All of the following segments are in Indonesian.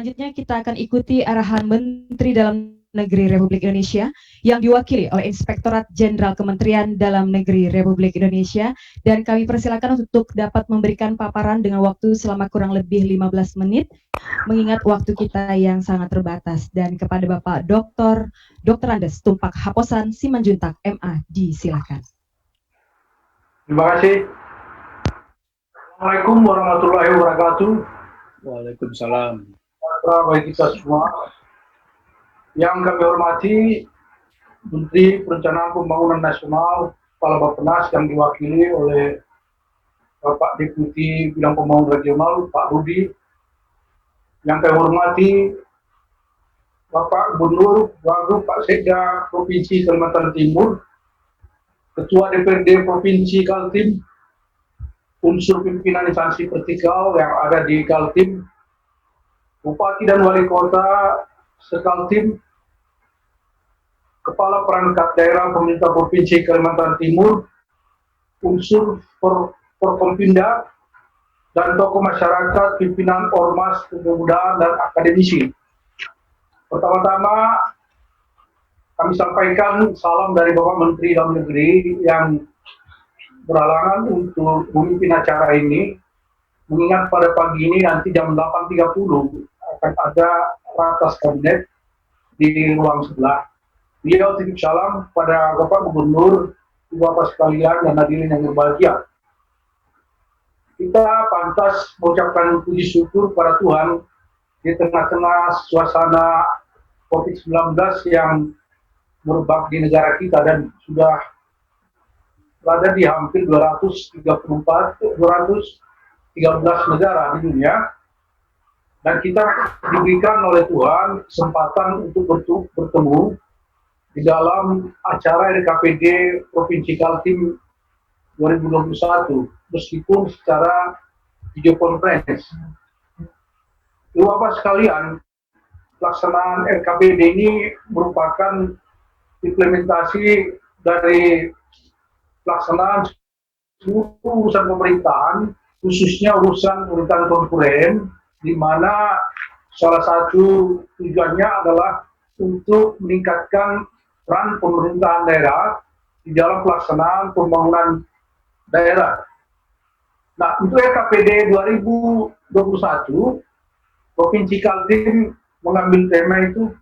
Selanjutnya kita akan ikuti arahan Menteri Dalam Negeri Republik Indonesia yang diwakili oleh Inspektorat Jenderal Kementerian Dalam Negeri Republik Indonesia, dan kami persilakan untuk dapat memberikan paparan dengan waktu selama kurang lebih 15 menit mengingat waktu kita yang sangat terbatas. Dan kepada Bapak Dr. Andes Tumpak Haposan Simanjuntak MA, disilakan. Terima kasih. Assalamualaikum warahmatullahi wabarakatuh. Waalaikumsalam. Bagi kita semua. Yang kami hormati Menteri Perencanaan Pembangunan Nasional, Kepala Bappenas yang diwakili oleh Bapak Deputi Bidang Pembangunan Regional, Pak Rudi. Yang kami hormati Bapak Gubernur, Wagub, Pak Sekda Provinsi Kalimantan Timur, Ketua DPRD Provinsi Kaltim, unsur pimpinan instansi vertikal yang ada di Kaltim, Bupati dan Wali Kota Sekaltim, Kepala Perangkat Daerah Pemerintah Provinsi Kalimantan Timur, unsur Forkompinda, dan tokoh masyarakat, pimpinan ormas, kepemudaan, dan akademisi. Pertama-tama, kami sampaikan salam dari Bapak Menteri Dalam Negeri yang berhalangan untuk memimpin acara ini, mengingat pada pagi ini nanti jam 8.30 akan ada ratas kabinet di ruang sebelah. Beliau titip salam pada Bapak Gubernur, Bapak sekalian dan hadirin yang berbahagia. Kita pantas mengucapkan puji syukur pada Tuhan di tengah-tengah suasana COVID-19 yang merebak di negara kita dan sudah berada di hampir 213 negara di dunia, dan kita diberikan oleh Tuhan kesempatan untuk bertemu di dalam acara RKPD Provinsi Kaltim 2021 meskipun secara video conference. Bapak sekalian, pelaksanaan RKPD ini merupakan implementasi dari pelaksanaan seluruh urusan pemerintahan, khususnya urusan pemerintahan konkuren, di mana salah satu tujuannya adalah untuk meningkatkan peran pemerintahan daerah di dalam pelaksanaan pembangunan daerah. Nah, untuk RKPD 2021, Provinsi Kaltim mengambil tema itu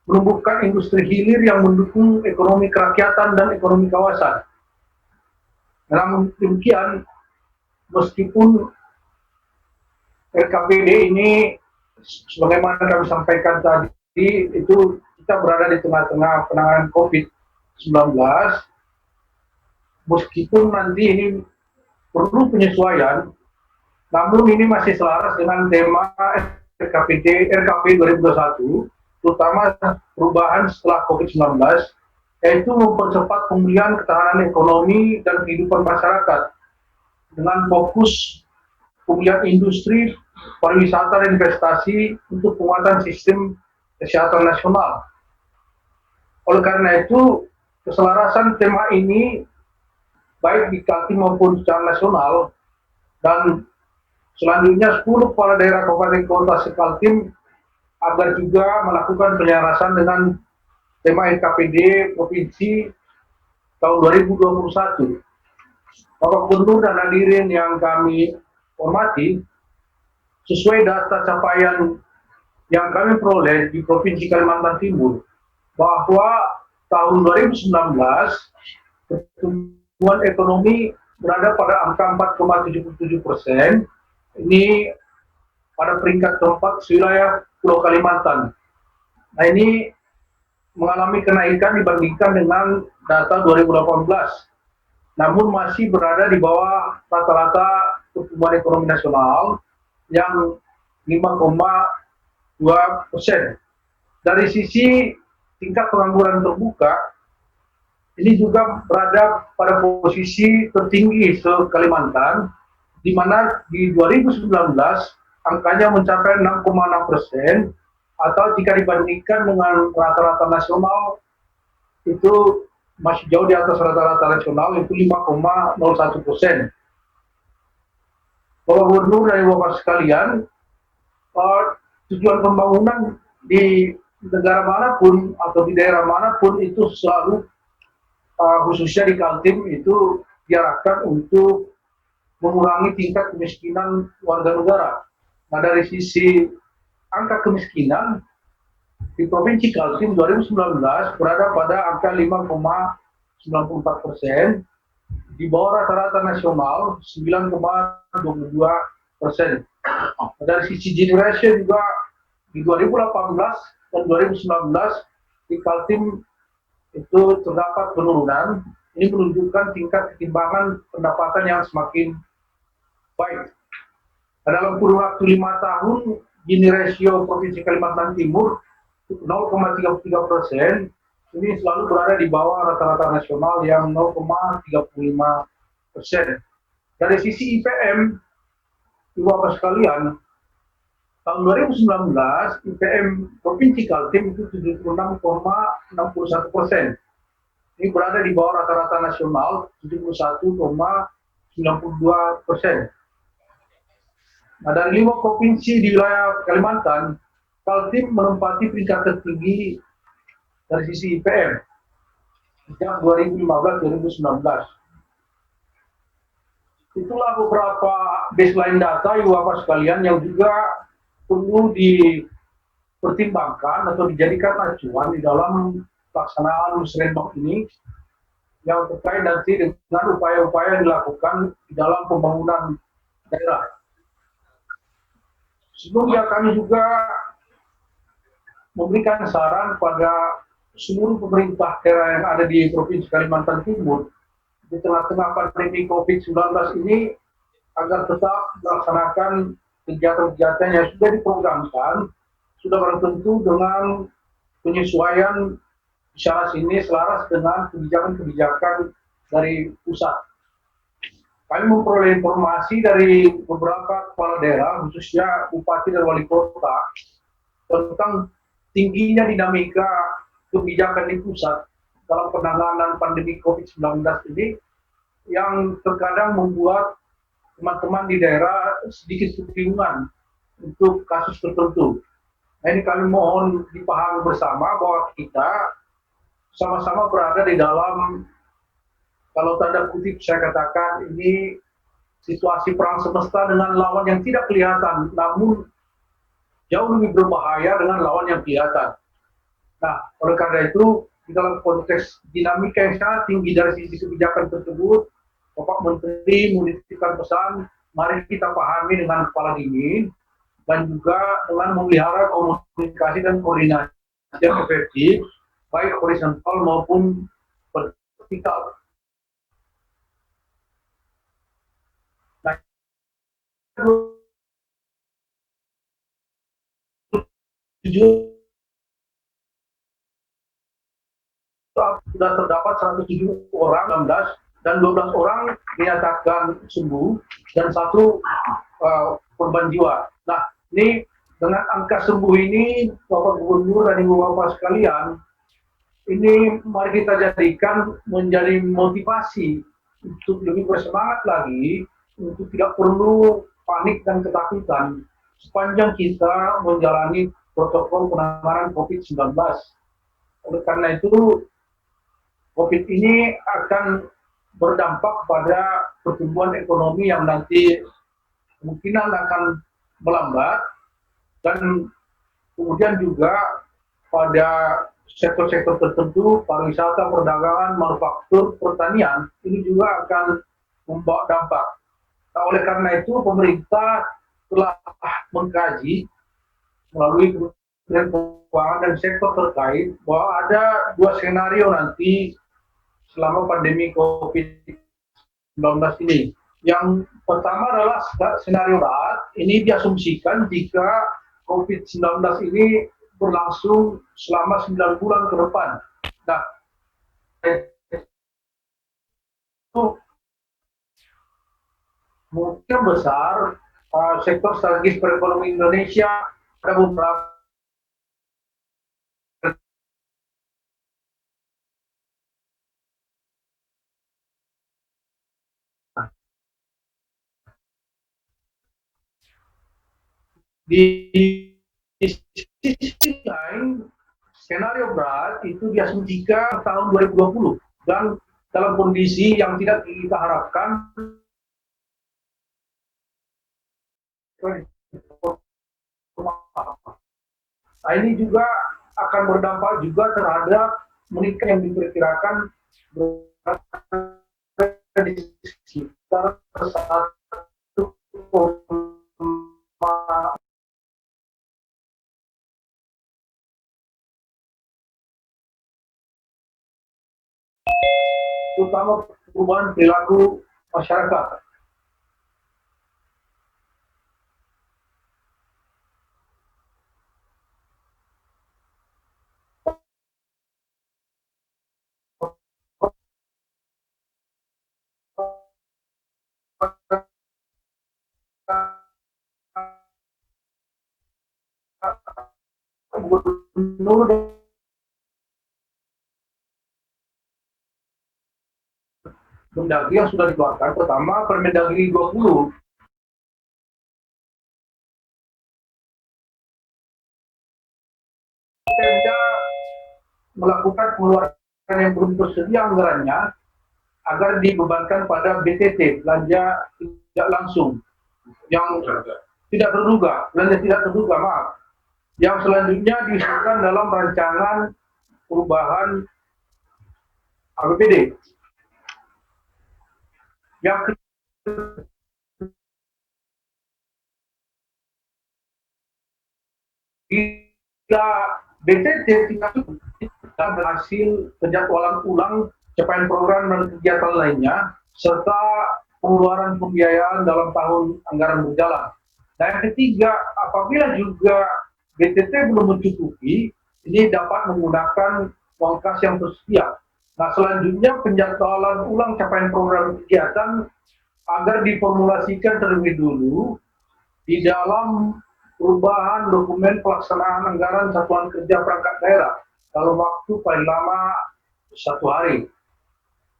menumbuhkan industri hilir yang mendukung ekonomi kerakyatan dan ekonomi kawasan. Namun demikian, meskipun RKPD ini sebagaimana kami sampaikan tadi, itu kita berada di tengah-tengah penanganan COVID-19, meskipun nanti ini perlu penyesuaian, namun ini masih selaras dengan tema RKP 2021, terutama perubahan setelah COVID-19, yaitu mempercepat pemulihan ketahanan ekonomi dan kehidupan masyarakat dengan fokus pemulihan industri, pariwisata, dan investasi untuk penguatan sistem kesehatan nasional. Oleh karena itu, keselarasan tema ini baik di Kaltim maupun secara nasional, dan selanjutnya 10 kepala daerah kabupaten kota sekaltim agar juga melakukan penyelarasan dengan tema RKPD Provinsi tahun 2021. Bapak Gubernur dan hadirin yang kami hormati, sesuai data capaian yang kami peroleh di Provinsi Kalimantan Timur, bahwa tahun 2019 pertumbuhan ekonomi berada pada angka 4,77%, ini pada peringkat keempat wilayah Pulau Kalimantan. Nah, ini mengalami kenaikan dibandingkan dengan data 2018, namun masih berada di bawah rata-rata pertumbuhan ekonomi nasional yang 5,2%. Dari sisi tingkat pengangguran terbuka, ini juga berada pada posisi tertinggi se-Kalimantan, di mana di 2019 angkanya mencapai 6,6%, atau jika dibandingkan dengan rata-rata nasional itu masih jauh di atas rata-rata nasional, itu 5,01%. Bapak Gubernur dan Bapak sekalian, tujuan pembangunan di negara manapun atau di daerah manapun itu selalu khususnya di Kaltim itu diarahkan untuk mengurangi tingkat kemiskinan warga negara. Nah, dari sisi angka kemiskinan di Provinsi Kaltim 2019 berada pada angka 5,94%, di bawah rata-rata nasional 9,22%. Dari sisi Gini ratio juga di 2018 dan 2019 di Kaltim itu terdapat penurunan. Ini menunjukkan tingkat ketimbangan pendapatan yang semakin baik. Dalam kurun waktu 5 tahun, Gini ratio Provinsi Kalimantan Timur 0,33%, ini selalu berada di bawah rata-rata nasional yang 0,35%. Dari sisi IPM, Ibu Bapak sekalian, tahun 2019 IPM Provinsi Kaltim itu 76,61%. Ini berada di bawah rata-rata nasional 71,92%. Nah, dari 5 provinsi di wilayah Kalimantan, Kaltim menempati peringkat tertinggi dari sisi IPM sejak 2015-2019. Itulah beberapa baseline data Ibu Bapak sekalian yang juga perlu dipertimbangkan atau dijadikan acuan di dalam pelaksanaan musrenbang ini yang terkait nanti dengan upaya-upaya yang dilakukan di dalam pembangunan daerah. Sebelumnya kami juga memberikan saran pada seluruh pemerintah daerah yang ada di Provinsi Kalimantan Timur di tengah-tengah pandemi COVID-19 ini agar tetap melaksanakan kegiatan-kegiatan yang sudah diprogramkan, sudah barang tentu dengan penyesuaian secara sini selaras dengan kebijakan-kebijakan dari pusat. Kami memperoleh informasi dari beberapa kepala daerah, khususnya bupati dan wali kota, tentang tingginya dinamika kebijakan di pusat dalam penanganan pandemi COVID-19 ini, yang terkadang membuat teman-teman di daerah sedikit kebingungan untuk kasus tertentu. Nah, ini kami mohon dipahami bersama bahwa kita sama-sama berada di dalam, kalau tanda kutip saya katakan, ini situasi perang semesta dengan lawan yang tidak kelihatan, namun jauh lebih berbahaya dengan lawan yang kelihatan. Nah, oleh karena itu, di dalam konteks dinamika yang sangat tinggi dari sisi kebijakan tersebut, Bapak Menteri menitipkan pesan, mari kita pahami dengan kepala dingin, dan juga dengan memelihara komunikasi dan koordinasi yang efektif, baik horizontal maupun vertikal. Nah, sudah terdapat 107 orang, 16, dan 12 orang dinyatakan sembuh, dan 1 korban jiwa. Nah, ini dengan angka sembuh ini, Bapak Gubernur dan Ibu Bapak sekalian, ini mari kita jadikan menjadi motivasi untuk lebih bersemangat lagi, untuk tidak perlu panik dan ketakutan sepanjang kita menjalani protokol penanganan COVID-19. Oleh karena itu, COVID ini akan berdampak pada pertumbuhan ekonomi yang nanti kemungkinan akan melambat, dan kemudian juga pada sektor-sektor tertentu, pariwisata, perdagangan, manufaktur, pertanian, ini juga akan membawa dampak. Nah, oleh karena itu, pemerintah telah mengkaji melalui Kementerian Keuangan dan sektor terkait bahwa ada 2 skenario nanti selama pandemi COVID-19 ini. Yang pertama adalah skenario darurat. Ini diasumsikan jika COVID-19 ini berlangsung selama 9 bulan ke depan. Nah, itu mungkin besar sektor strategis perekonomian Indonesia ada beberapa di sisi lain, skenario berat itu diasumsikan tahun 2020 dan dalam kondisi yang tidak kita harapkan. Nah, ini juga akan berdampak juga terhadap meningkat yang diperkirakan di sekitar 1,5 terutama perubahan perilaku masyarakat. Gubernur Mendagri yang sudah dikeluarkan, pertama Permendagri 20 Pemda melakukan pengeluaran yang belum tersedia anggarannya agar dibebankan pada BTT, belanja tidak langsung, yang tidak terduga, belanja tidak terduga, maaf, yang selanjutnya diusulkan dalam rancangan perubahan APBD. Yang ketiga, BTT tidak berhasil penjadwalan ulang capaian program dan kegiatan lainnya, serta pengeluaran pembiayaan dalam tahun anggaran berjalan. Dan yang ketiga, apabila juga BTT belum mencukupi, ini dapat menggunakan uang kas yang tersedia. Nah, selanjutnya penjadwalan ulang capaian program kegiatan agar diformulasikan terlebih dulu di dalam perubahan dokumen pelaksanaan anggaran satuan kerja perangkat daerah dalam waktu paling lama 1 hari.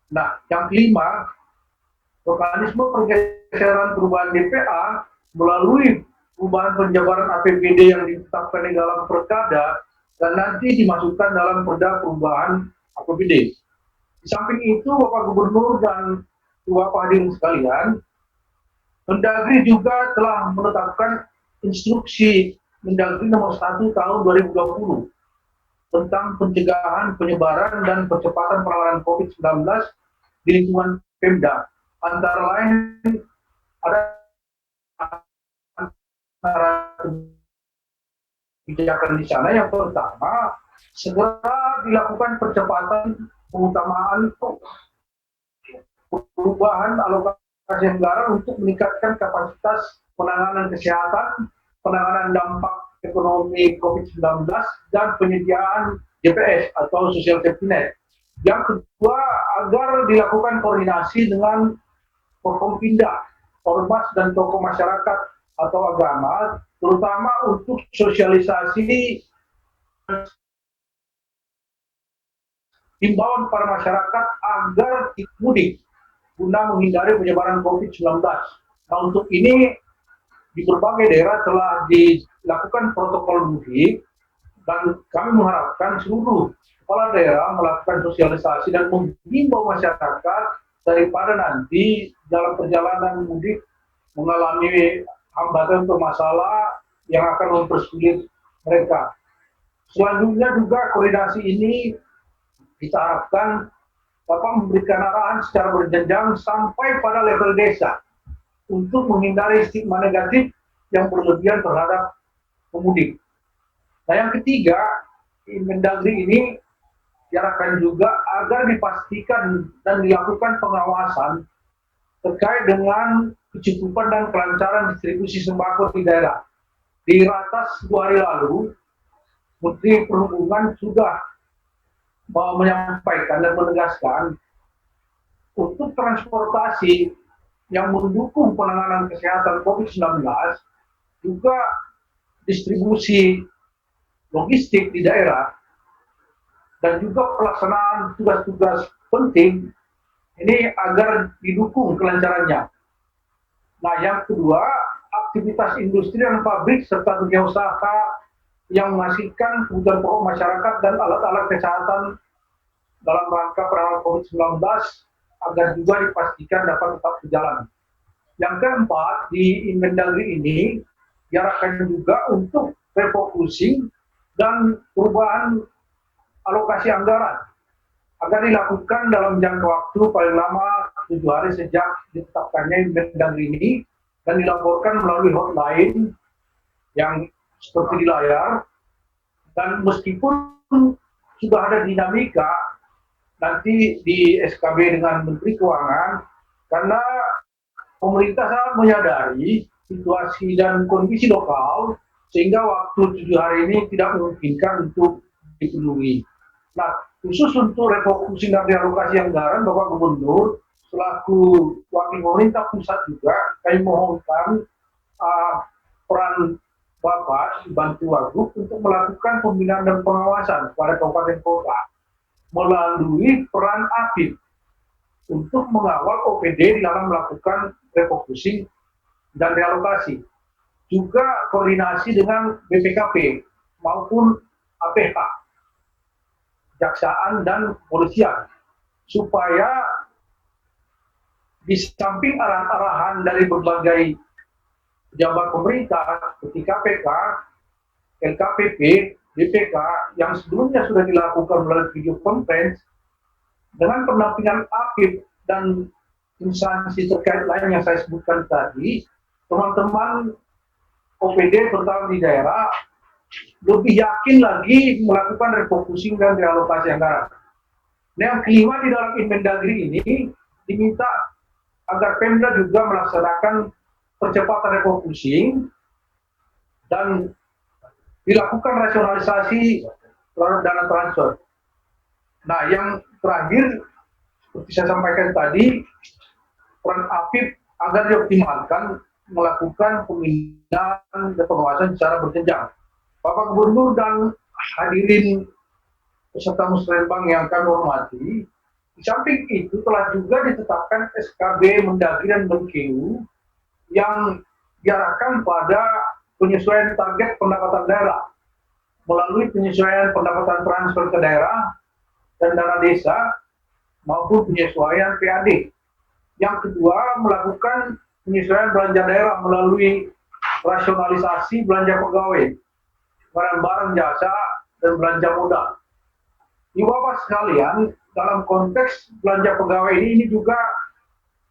Nah, yang kelima, mekanisme pergeseran perubahan DPA melalui perubahan penjabaran APBD yang ditetapkan di dalam Perkada dan nanti dimasukkan dalam Perda perubahan APBD. Di samping itu, Bapak Gubernur dan Bapak hadirin sekalian, Mendagri juga telah menetapkan instruksi Mendagri nomor 1 tahun 2020 tentang pencegahan, penyebaran, dan percepatan penanganan COVID-19 di lingkungan Pemda. Antara lain ada kebijakan di sana. Yang pertama, segera dilakukan percepatan pengutamaan perubahan alokasi anggaran untuk meningkatkan kapasitas penanganan kesehatan, penanganan dampak ekonomi COVID-19, dan penyediaan JPS atau Social Safety Net. Yang kedua, agar dilakukan koordinasi dengan Forkompinda, ormas, dan tokoh masyarakat atau agama, terutama untuk sosialisasi himbauan para masyarakat agar mudik guna menghindari penyebaran COVID-19. Nah, untuk ini di berbagai daerah telah dilakukan protokol mudik dan kami mengharapkan seluruh kepala daerah melakukan sosialisasi dan menghimbau masyarakat daripada nanti dalam perjalanan mudik mengalami hambatan atau masalah yang akan mempersulit mereka. Selanjutnya juga koordinasi ini kita harapkan Bapak memberikan arahan secara berjenjang sampai pada level desa untuk menghindari stigma negatif yang berlebihan terhadap pemudik. Nah, yang ketiga, Mendagri ini diarahkan juga agar dipastikan dan dilakukan pengawasan terkait dengan kecukupan dan kelancaran distribusi sembako di daerah. Di ratas 2 hari lalu, Menteri Perhubungan sudah menyampaikan dan menegaskan untuk transportasi yang mendukung penanganan kesehatan COVID-19, juga distribusi logistik di daerah, dan juga pelaksanaan tugas-tugas penting ini agar didukung kelancarannya. Nah, yang kedua, aktivitas industri dan pabrik serta dunia usaha yang menghasilkan kebutuhan pokok masyarakat dan alat-alat kesehatan dalam rangka penanganan COVID-19 agar juga dipastikan dapat tetap berjalan. Yang keempat, di Inmendagri ini diarahkan juga untuk refocusing dan perubahan alokasi anggaran agar dilakukan dalam jangka waktu paling lama 7 hari sejak ditetapkannya Inmendagri ini dan dilaporkan melalui hotline yang seperti di layar. Dan meskipun sudah ada dinamika nanti di SKB dengan Menteri Keuangan, karena pemerintah sangat menyadari situasi dan kondisi lokal sehingga waktu 7 hari ini tidak memungkinkan untuk dipenuhi. Nah, khusus untuk refocusing dan realokasi anggaran, Bapak Gubernur selaku wakil pemerintah pusat juga kami mohonkan peran Bapak dibantu Wagub untuk melakukan pembinaan dan pengawasan kepada kabupaten kota melalui peran APIP untuk mengawal OPD di dalam melakukan refocusing dan realokasi. Juga koordinasi dengan BPKP maupun APH, Jaksaan dan Kepolisian, supaya di samping arahan-arahan dari berbagai pejabat pemerintah seperti KPK, LKPP, BPK yang sebelumnya sudah dilakukan melalui video conference, dengan pendampingan APIP dan instansi terkait lain yang saya sebutkan tadi, teman-teman OPD terutama di daerah lebih yakin lagi melakukan refocusing dan realokasi anggaran. Nah, yang kelima, di dalam Inmendagri ini diminta agar Pemda juga melaksanakan percepatan refocusing dan dilakukan rasionalisasi terhadap dana transfer. Nah, yang terakhir, seperti saya sampaikan tadi, peran APIP agar dioptimalkan melakukan pembinaan dan pengawasan secara berjenjang. Bapak Gubernur dan hadirin peserta musrenbang yang kami hormati, di samping itu telah juga ditetapkan SKB Mendagri dan Menkeu yang diarahkan pada penyesuaian target pendapatan daerah melalui penyesuaian pendapatan transfer ke daerah dan dana desa maupun penyesuaian PAD. Yang kedua, melakukan penyesuaian belanja daerah melalui rasionalisasi belanja pegawai, barang-barang jasa, dan belanja modal. Di Bapak sekalian, dalam konteks belanja pegawai ini juga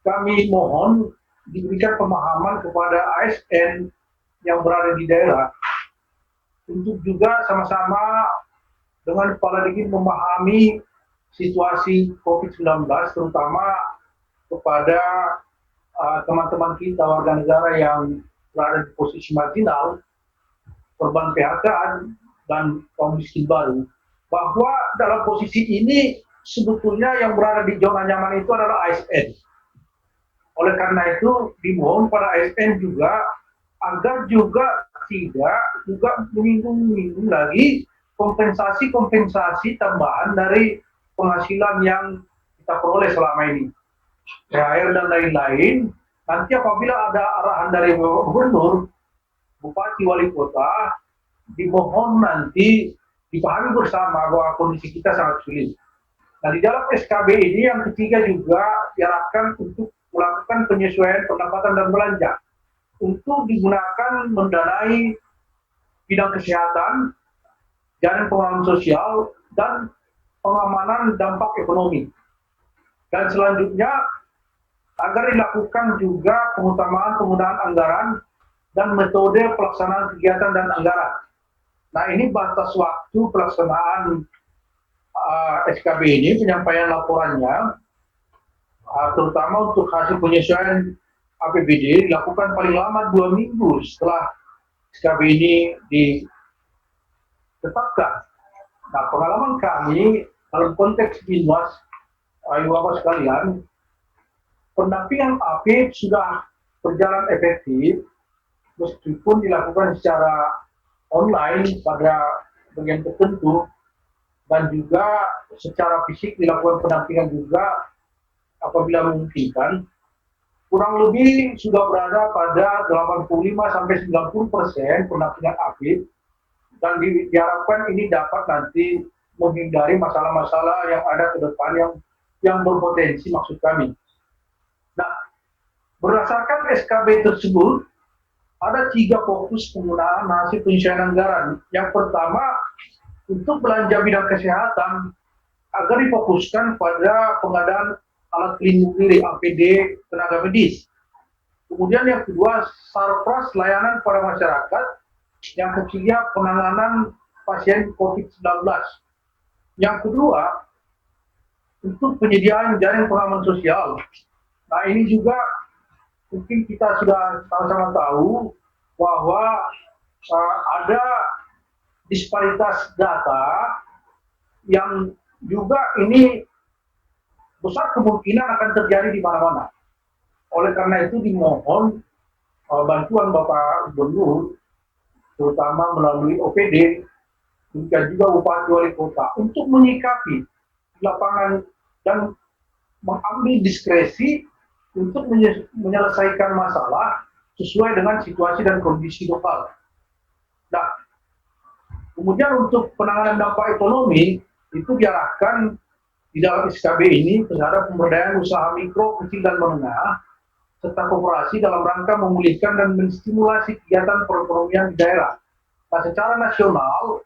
kami mohon diberikan pemahaman kepada ASN yang berada di daerah untuk juga sama-sama dengan kepala dingin memahami situasi COVID-19, terutama kepada teman-teman kita warga negara yang berada di posisi marginal, korban PHK dan kaum miskin baru, bahwa dalam posisi ini sebetulnya yang berada di zona nyaman itu adalah ASN. Oleh karena itu dimohon pada ASN juga agar juga tidak juga menyinggung lagi kompensasi tambahan dari penghasilan yang kita peroleh selama ini, THR dan lain-lain. Nanti apabila ada arahan dari Gubernur, Bupati, Wali Kota, dimohon nanti dipahami bersama bahwa kondisi kita sangat sulit. Nah, di dalam SKB ini yang ketiga juga diarahkan untuk melakukan penyesuaian pendapatan dan belanja untuk digunakan mendanai bidang kesehatan, jaring pengaman sosial, dan pengamanan dampak ekonomi. Dan selanjutnya, agar dilakukan juga pengutamaan penggunaan anggaran dan metode pelaksanaan kegiatan dan anggaran. Nah, ini batas waktu pelaksanaan SKB ini, penyampaian laporannya, terutama untuk hasil penyesuaian APBD dilakukan paling lama 2 minggu setelah SKB ini ditetapkan. Nah, pengalaman kami dalam konteks Binwas, Ayu Bapak sekalian, pendampingan APIP sudah berjalan efektif meskipun dilakukan secara online pada bagian tertentu dan juga secara fisik dilakukan pendampingan juga apabila memungkinkan. Kurang lebih sudah berada pada 85-90% pendampingan APIP dan diharapkan ini dapat nanti menghindari masalah-masalah yang ada ke depan yang berpotensi maksud kami. Nah, berdasarkan SKB tersebut, ada 3 fokus penggunaan hasil penyesuaian anggaran. Yang pertama, untuk belanja bidang kesehatan agar difokuskan pada pengadaan alat pelindung diri APD tenaga medis. Kemudian yang kedua, sarpras layanan pada masyarakat. Yang ketiga, penanganan pasien COVID-19. Yang kedua, untuk penyediaan jaring pengaman sosial. Nah, ini juga mungkin kita sudah sama-sama tahu bahwa ada disparitas data yang juga ini besar kemungkinan akan terjadi di mana-mana. Oleh karena itu dimohon bantuan Bapak Gubernur, terutama melalui OPD, dan juga Bupati Wali Kota, untuk menyikapi di lapangan dan mengambil diskresi untuk menyelesaikan masalah sesuai dengan situasi dan kondisi lokal. Nah, kemudian untuk penanganan dampak ekonomi, itu diarahkan di dalam SKB ini terhadap pemberdayaan usaha mikro, kecil, dan menengah, serta koperasi dalam rangka memulihkan dan menstimulasi kegiatan perekonomian di daerah. Nah, secara nasional,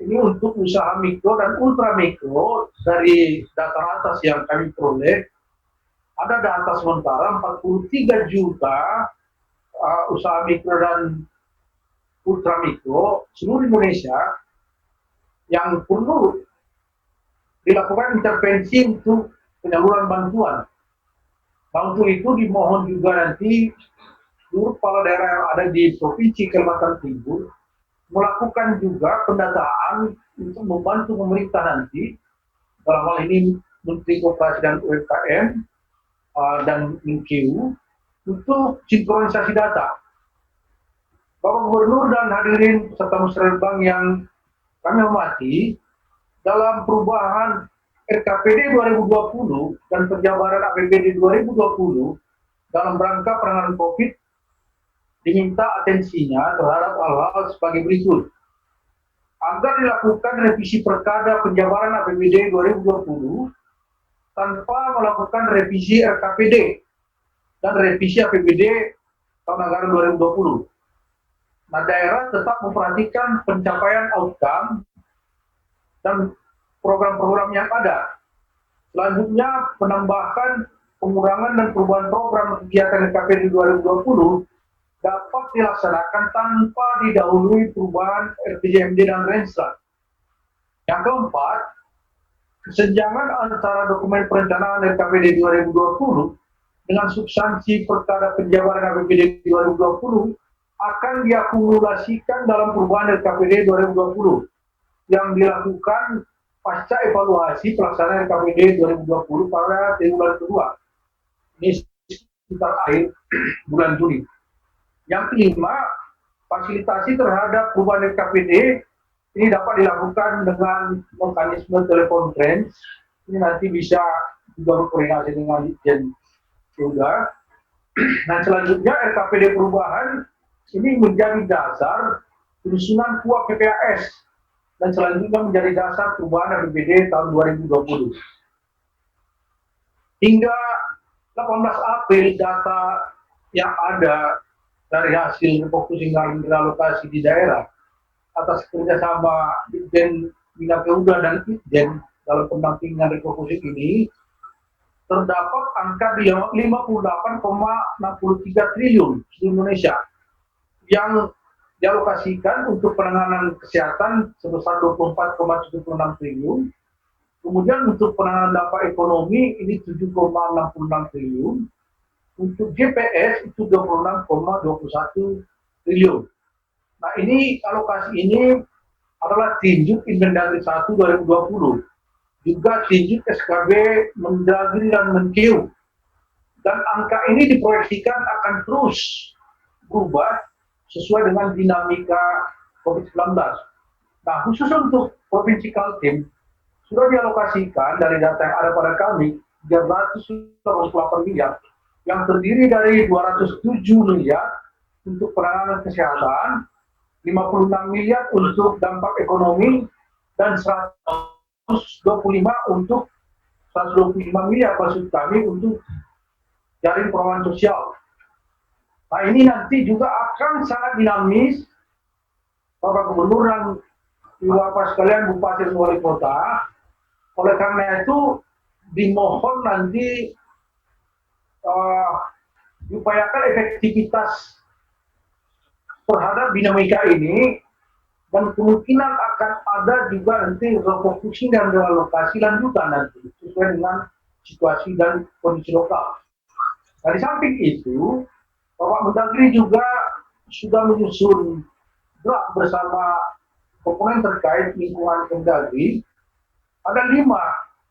ini untuk usaha mikro dan ultra mikro, dari data atas yang kami peroleh, ada data sementara 43 juta usaha mikro dan ultra mikro seluruh Indonesia yang perlu dilakukan intervensi untuk penyaluran bantuan. Nah, untuk itu dimohon juga nanti seluruh kepala daerah yang ada di Provinsi Kalimantan Timur melakukan juga pendataan untuk membantu pemerintah nanti, dalam hal ini Menteri Koperasi dan UMKM dan Menkeu, untuk sinkronisasi data. Bapak Gubernur dan hadirin serta musyawarah yang kami hormati, dalam perubahan RKPD 2020 dan penjabaran APBD 2020 dalam rangka penanganan COVID, diminta atensinya terhadap hal-hal sebagai berikut. Agar dilakukan revisi perkada penjabaran APBD 2020 tanpa melakukan revisi RKPD dan revisi APBD tahun anggaran 2020. Nah, daerah tetap memperhatikan pencapaian outcome dan program-program yang ada. Selanjutnya, penambahan, pengurangan, dan perubahan program kegiatan RKPD 2020 dapat dilaksanakan tanpa didahului perubahan RPJMD dan Renstra. Yang keempat, kesenjangan antara dokumen perencanaan RKPD 2020 dengan substansi perkara penjabaran APBD 2020 akan diakumulasikan dalam perubahan RKPD 2020 yang dilakukan pasca evaluasi pelaksanaan RKPD 2020 pada triwulan kedua. Ini sekitar akhir bulan Juni. Yang kelima, fasilitasi terhadap perubahan RKPD ini dapat dilakukan dengan mekanisme telekonferensi. Ini nanti bisa juga berkoordinasi dengan Dirjen juga. Nah, selanjutnya RKPD perubahan ini menjadi dasar penyusunan KUA PPAS dan selanjutnya menjadi dasar perubahan APBD tahun 2020. Hingga 18 April data yang ada dari hasil refocusing dan realokasi di daerah atas kerjasama Dirjen Bina Keuda dan Itjen dalam pendampingan refocusing ini terdapat angka 58,63 triliun di Indonesia yang dialokasikan untuk penanganan kesehatan sebesar 24,76 triliun. Kemudian untuk penanganan dampak ekonomi ini 7,66 triliun. Untuk GPS itu 26,21 triliun. Nah, ini alokasi ini adalah tinjuk Inmendagri 1 2020. Juga tinjuk SKB Mendagri dan Menkeu. Dan angka ini diproyeksikan akan terus berubah sesuai dengan dinamika COVID-19. Nah, khusus untuk Provinsi Kaltim, sudah dialokasikan dari data yang ada pada kami, 388 miliar, yang terdiri dari 207 miliar untuk penanganan kesehatan, 56 miliar untuk dampak ekonomi, dan 125 untuk 125 miliar maksud kami untuk jaring pengawasan sosial. Nah ini nanti juga akan sangat dinamis. Bapak Gubernur dan Ibu Bapak sekalian, Bupati dan Wali Kota, oleh karena itu dimohon nanti diupayakan efektivitas terhadap dinamika ini, dan kemungkinan akan ada juga nanti refocusing dan realokasi lanjutan nanti sesuai dengan situasi dan kondisi lokal. Nah, di samping itu, Bapak Mendagri juga sudah menyusun draft bersama komponen terkait lingkungan Kemdagri. Ada 5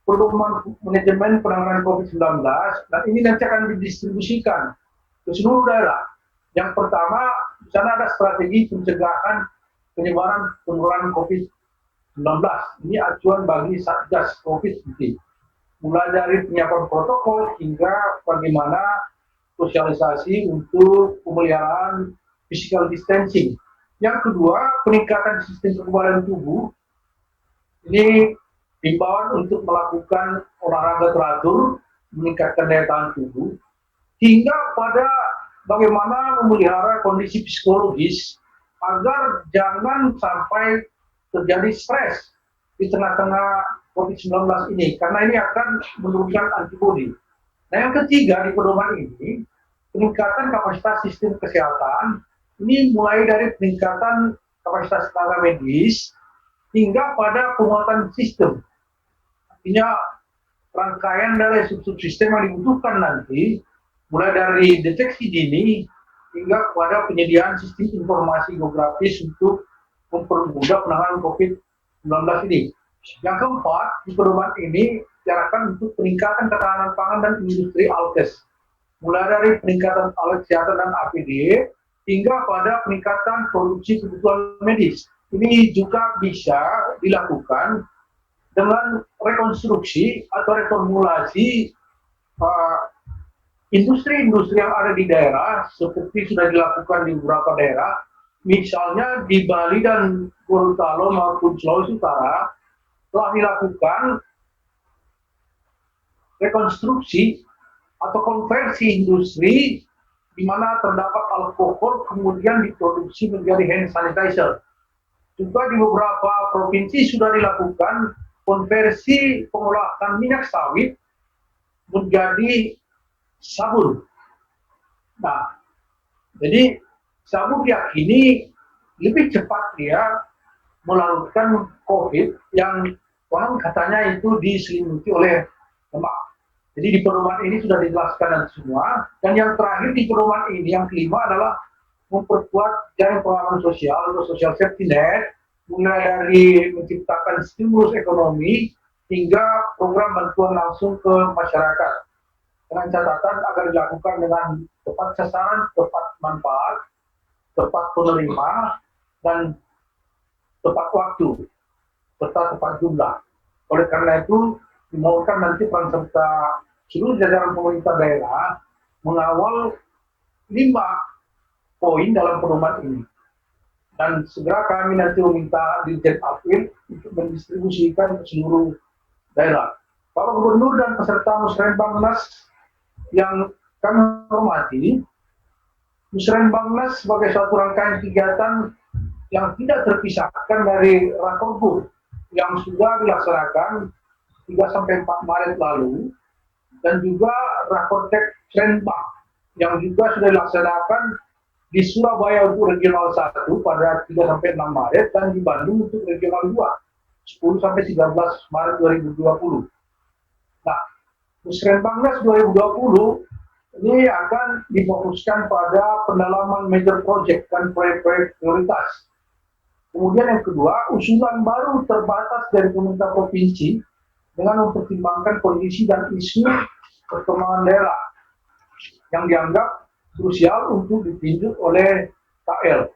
pedoman manajemen penanganan COVID-19, dan ini nanti akan didistribusikan ke seluruh daerah. Yang pertama, di sana ada strategi pencegahan penyebaran penularan COVID-19. Ini acuan bagi Satgas COVID-19. Mulai dari penyiapan protokol hingga bagaimana sosialisasi untuk pemeliharaan physical distancing. Yang kedua, peningkatan sistem kekebalan tubuh. Ini himbauan untuk melakukan olahraga teratur, meningkatkan daya tahan tubuh, hingga pada bagaimana memelihara kondisi psikologis agar jangan sampai terjadi stres di tengah-tengah COVID-19 ini, karena ini akan menurunkan antibodi. Nah, yang ketiga di pedoman ini, peningkatan kapasitas sistem kesehatan. Ini mulai dari peningkatan kapasitas tenaga medis hingga pada penguatan sistem. Artinya rangkaian dari subsistem yang dibutuhkan nanti, mulai dari deteksi dini hingga kepada penyediaan sistem informasi geografis untuk mempermudah penanganan COVID-19 ini. Yang keempat, di pedoman ini diarahkan untuk peningkatan ketahanan pangan dan industri alkes, mulai dari peningkatan alat kesehatan dan APD hingga pada peningkatan produksi kebutuhan medis. Ini juga bisa dilakukan dengan rekonstruksi atau reformulasi industri-industri yang ada di daerah, seperti sudah dilakukan di beberapa daerah, misalnya di Bali dan Gorontalo maupun Sulawesi Utara, telah dilakukan rekonstruksi atau konversi industri di mana terdapat alkohol kemudian diproduksi menjadi hand sanitizer. Juga di beberapa provinsi sudah dilakukan konversi pengolahan minyak sawit menjadi sabun. Nah, jadi sabun diyakini lebih cepat dia melarutkan COVID yang konon katanya itu diselimuti oleh lemak. Jadi di pedoman ini sudah dijelaskan semua. Dan yang terakhir di pedoman ini, yang kelima adalah memperkuat jaring pengaman sosial atau social safety net, mulai dari menciptakan stimulus ekonomi hingga program bantuan langsung ke masyarakat. Dengan catatan agar dilakukan dengan tepat sasaran, tepat manfaat, tepat penerima, dan tepat waktu, serta tepat jumlah. Oleh karena itu, dimohonkan nanti peran serta seluruh jajaran pemerintah daerah mengawal 5 poin dalam pedoman ini. Dan segera kami nanti meminta Dirjen Apil untuk mendistribusikan ke seluruh daerah. Bapak Gubernur dan peserta Musrenbangnas yang kami hormati, Musrenbangnas sebagai suatu rangkaian kegiatan yang tidak terpisahkan dari Rakorgur yang sudah dilaksanakan 3-4 Maret lalu, dan juga Rakortek Srenbang yang juga sudah dilaksanakan di Surabaya untuk Regional 1 pada 3-6 Maret dan di Bandung untuk Regional 2 10-13 Maret 2020. Nah, Musrenbangnas 2020 ini akan difokuskan pada pendalaman major project dan proyek-proyek prioritas. Kemudian yang kedua, usulan baru terbatas dari pemerintah provinsi dengan mempertimbangkan kondisi dan isu perkembangan daerah yang dianggap krusial untuk ditinjau oleh KL.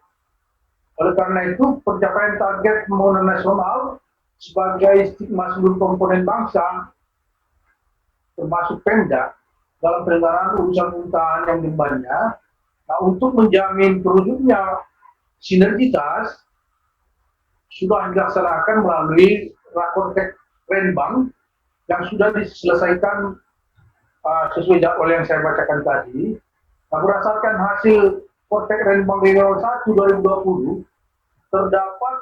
Oleh karena itu, pencapaian target pembangunan nasional sebagai stigma seluruh komponen bangsa, termasuk Pemda, dalam penyelenggaraan urusan pemerintahan yang dimbannya, nah, untuk menjamin terwujudnya sinergitas sudah dilaksanakan melalui Rakortek Renbang yang sudah diselesaikan sesuai jadwal yang saya bacakan tadi. Nah, berdasarkan hasil Kortek Renbang 1 2020, terdapat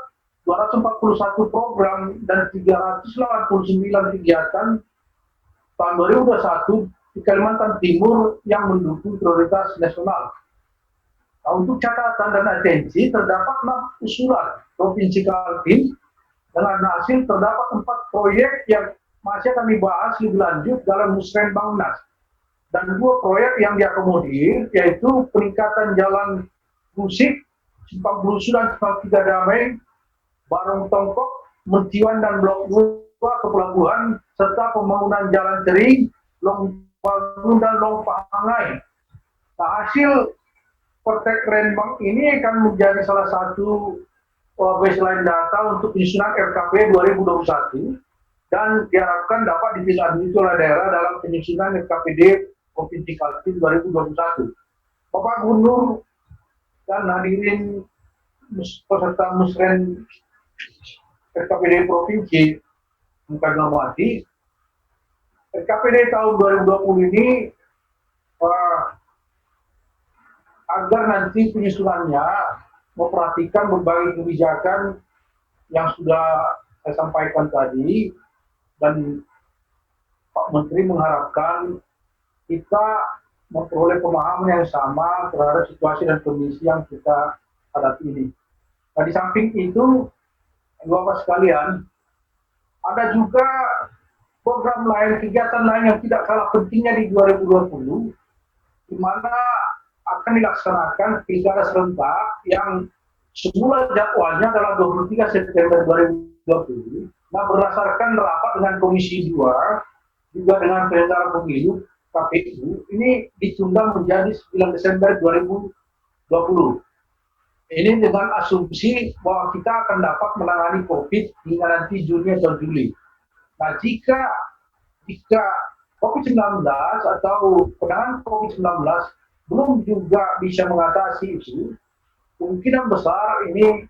241 program dan 389 kegiatan tahun 2021 di Kalimantan Timur yang mendukung prioritas nasional. Nah, untuk catatan dan atensi, terdapat 6 usulan Provinsi Kaltim dengan hasil terdapat 4 proyek yang masih akan dibahas lebih lanjut dalam Musrenbang Nas. Dan 2 proyek yang diakomodir, yaitu peningkatan jalan Gusik, Simpang Blusu dan Simpang Tiga Damai, Barong Tongkok, Mentiwan dan Blok 2 ke pelabuhan, serta pembangunan jalan Tering, Long Bangun dan Long Pahangai. Nah, hasil Kortek Renbang ini akan menjadi salah satu baseline data untuk penyusunan RKP 2021 dan diharapkan dapat ditindaklanjuti oleh daerah dalam penyusunan RKPD Provinsi Kaltim 2021. Bapak Gubernur dan hadirin peserta musren RKPD Provinsi yang kami hormati, RKPD tahun 2020 ini agar nanti penyusunannya memperhatikan berbagai kebijakan yang sudah saya sampaikan tadi, dan Pak Menteri mengharapkan kita memperoleh pemahaman yang sama terhadap situasi dan kondisi yang kita hadapi ini. Nah, di samping itu, Bapak sekalian, ada juga program lain, kegiatan lain yang tidak kalah pentingnya di 2020, di mana akan dilaksanakan pilkada serentak yang semula jadwalnya adalah 23 September 2020. Nah, berdasarkan rapat dengan Komisi 2, juga dengan penyelenggara pemilu KPU, ini ditunda menjadi 9 Desember 2020. Ini dengan asumsi bahwa kita akan dapat menangani COVID hingga nanti Juni atau Juli. Nah, jika COVID-19 atau penanganan COVID-19 belum juga bisa mengatasi itu, kemungkinan besar ini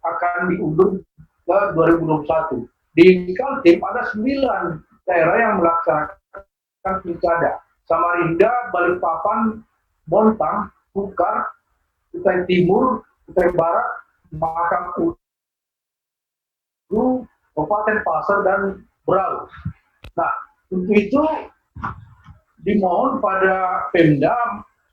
akan diundur ke 2021. Di Kaltim ada 9 daerah yang melaksanakan pilkada: Samarinda, Balikpapan, Bontang, Bukar, Kutai Timur, Kutai Barat, Mahakam Ulu, Kabupaten Pasar, dan Berau. Nah, untuk itu dimohon pada Pemda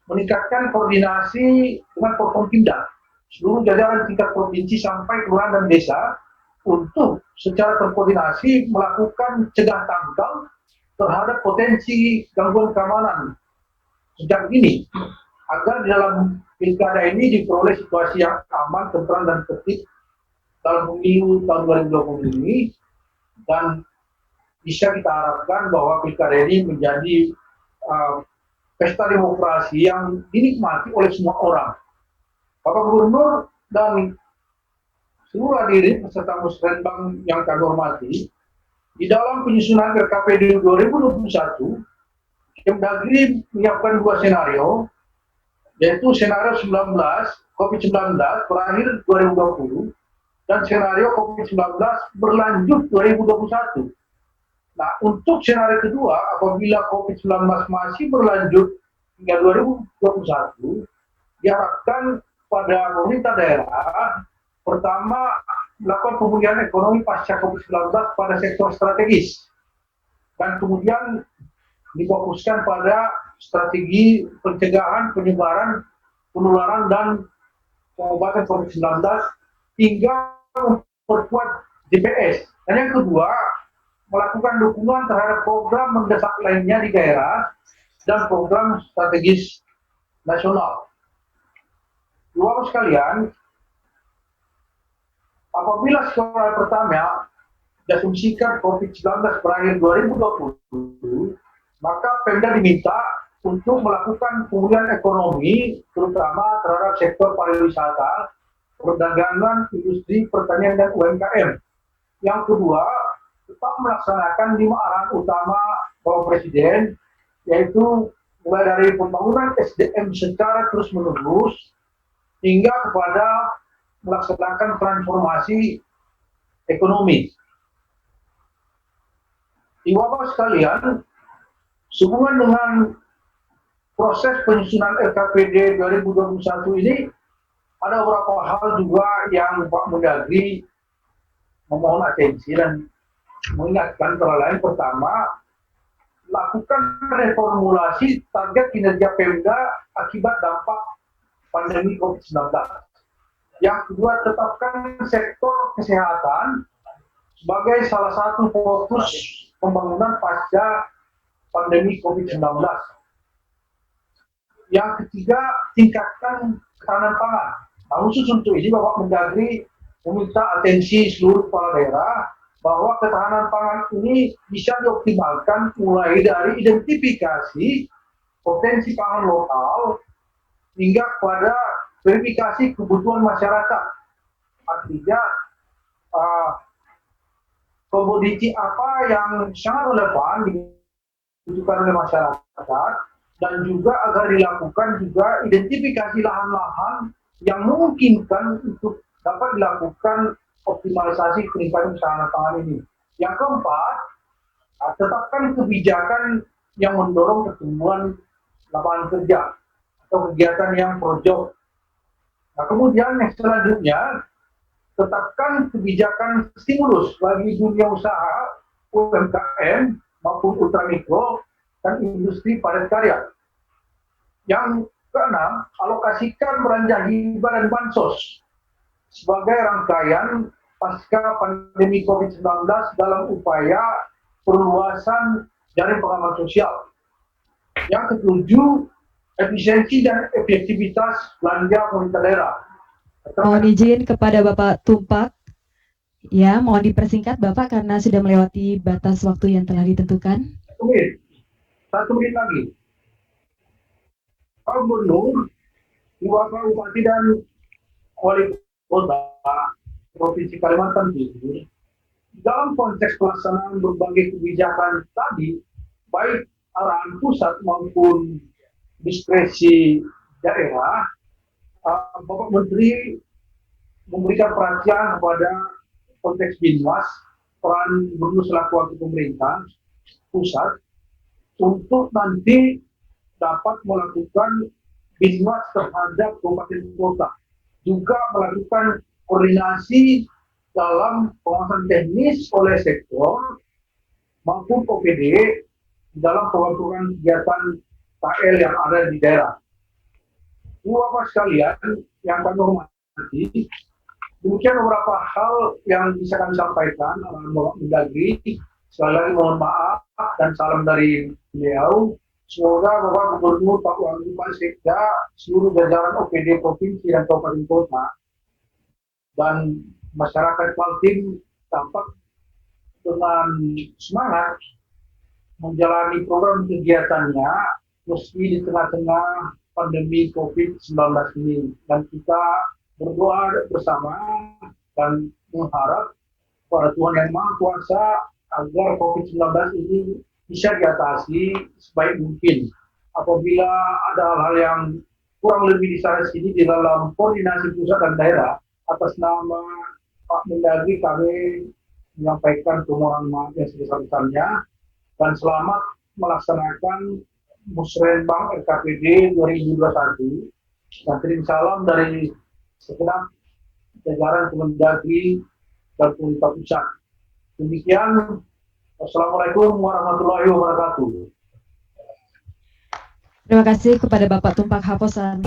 meningkatkan koordinasi dengan Forkompimda, seluruh jajaran tingkat provinsi sampai kelurahan dan desa, untuk secara terkoordinasi melakukan cegah tangkal terhadap potensi gangguan keamanan sejak dini, agar di dalam pilkada ini diperoleh situasi yang aman, tentram, dan tertib dalam pemilu tahun 2020 ini, dan bisa kita harapkan bahwa pilkada ini menjadi pesta demokrasi yang dinikmati oleh semua orang. Bapak Gubernur dan seluruh hadirin peserta musrenbang yang kami hormati, di dalam penyusunan RKPD 2021, Kemdagri menyiapkan 2 senario, yaitu senario 19 COVID-19 berakhir 2020 dan senario COVID-19 berlanjut 2021. Nah, untuk senario kedua, apabila COVID-19 masih berlanjut hingga 2021, diharapkan pada pemerintah daerah, pertama, melakukan pemulihan ekonomi pasca COVID-19 pada sektor strategis, dan kemudian difokuskan pada strategi pencegahan penyebaran, penularan, dan pengobatan COVID-19 hingga memperkuat GPS. Dan yang kedua, melakukan dukungan terhadap program mendesak lainnya di daerah dan program strategis nasional. Bapak sekalian, apabila skala pertama diasumsikan COVID-19 berakhir 2020, maka Pemda diminta untuk melakukan pemulihan ekonomi, terutama terhadap sektor pariwisata, perdagangan, industri, pertanian, dan UMKM. Yang kedua, tetap melaksanakan 5 arahan utama Bapak Presiden, yaitu mulai dari pembangunan SDM secara terus-menerus, hingga kepada melaksanakan transformasi ekonomi. Ibu-bapak sekalian, sehubungan dengan proses penyusunan RKPD 2021 ini, ada beberapa hal juga yang Pak Mendagri memohon atensi dan mengingatkan antara lain. Pertama, lakukan reformulasi target kinerja Pemda akibat dampak pandemi COVID-19. Yang kedua, tetapkan sektor kesehatan sebagai salah satu fokus pembangunan pasca pandemi COVID-19. Yang ketiga, tingkatkan ketahanan pangan. Nah, khusus untuk ini Bapak Mendagri meminta atensi seluruh kepala daerah bahwa ketahanan pangan ini bisa dioptimalkan mulai dari identifikasi potensi pangan lokal hingga pada verifikasi kebutuhan masyarakat. Artinya komoditi apa yang sangat relevan dibutuhkan oleh masyarakat, dan juga agar dilakukan juga identifikasi lahan-lahan yang memungkinkan untuk dapat dilakukan optimalisasi peningkatan ketahanan pangan ini. Yang keempat, tetapkan kebijakan yang mendorong pertumbuhan lapangan kerja atau kegiatan yang pro-job. Nah, kemudian yang selanjutnya, tetapkan kebijakan stimulus bagi dunia usaha, UMKM maupun ultramikro dan industri padat karya. Yang keenam, alokasikan belanja hibah dan bansos sebagai rangkaian pasca pandemi COVID-19 dalam upaya perluasan jaring pengaman sosial. Yang ketujuh, efisiensi dan efektivitas belanja pemerintah daerah. Mohon izin kepada Bapak Tumpak, ya, mohon dipersingkat Bapak karena sudah melewati batas waktu yang telah ditentukan. Satu menit lagi. Pak Gubernur, Bapak Bupati dan Wali Kota Provinsi Kalimantan Timur, dalam konteks pelaksanaan berbagai kebijakan tadi, baik arahan pusat maupun diskresi daerah, Bapak Menteri memberikan perhatian kepada konteks Binwas, peran gubernur selaku wakil pemerintah pusat, untuk nanti dapat melakukan Binwas terhadap kabupaten kota, juga melakukan koordinasi dalam pengawasan teknis oleh sektor maupun OPD dalam pengawasan kegiatan KL yang ada di daerah. Bapak sekalian yang kami hormati, demikian beberapa hal yang bisa kami sampaikan Bapak Mendagri. Sekali lagi mohon maaf dan salam dari beliau. Semoga Bapak Gubernur, Pak Wagub, Pak Sekda, seluruh jajaran OPD provinsi dan kabupaten kota dan masyarakat Kaltim dapat dengan semangat menjalani program kegiatannya meski di tengah-tengah pandemi COVID-19 ini, dan kita berdoa bersama dan mengharap pada Tuhan Yang Maha Kuasa agar COVID-19 ini bisa diatasi sebaik mungkin. Apabila ada hal-hal yang kurang lebih di sana sini di dalam koordinasi pusat dan daerah, atas nama Pak Mendagri kami menyampaikan permohonan maaf yang sebesar-besarnya dan selamat melaksanakan Musrenbang RKPD 2021. Dan kirim salam dari segenap jajaran Kemendagri dan pemerintah pusat. Demikian, Assalamualaikum warahmatullahi wabarakatuh. Terima kasih kepada Bapak Tumpak Haposan.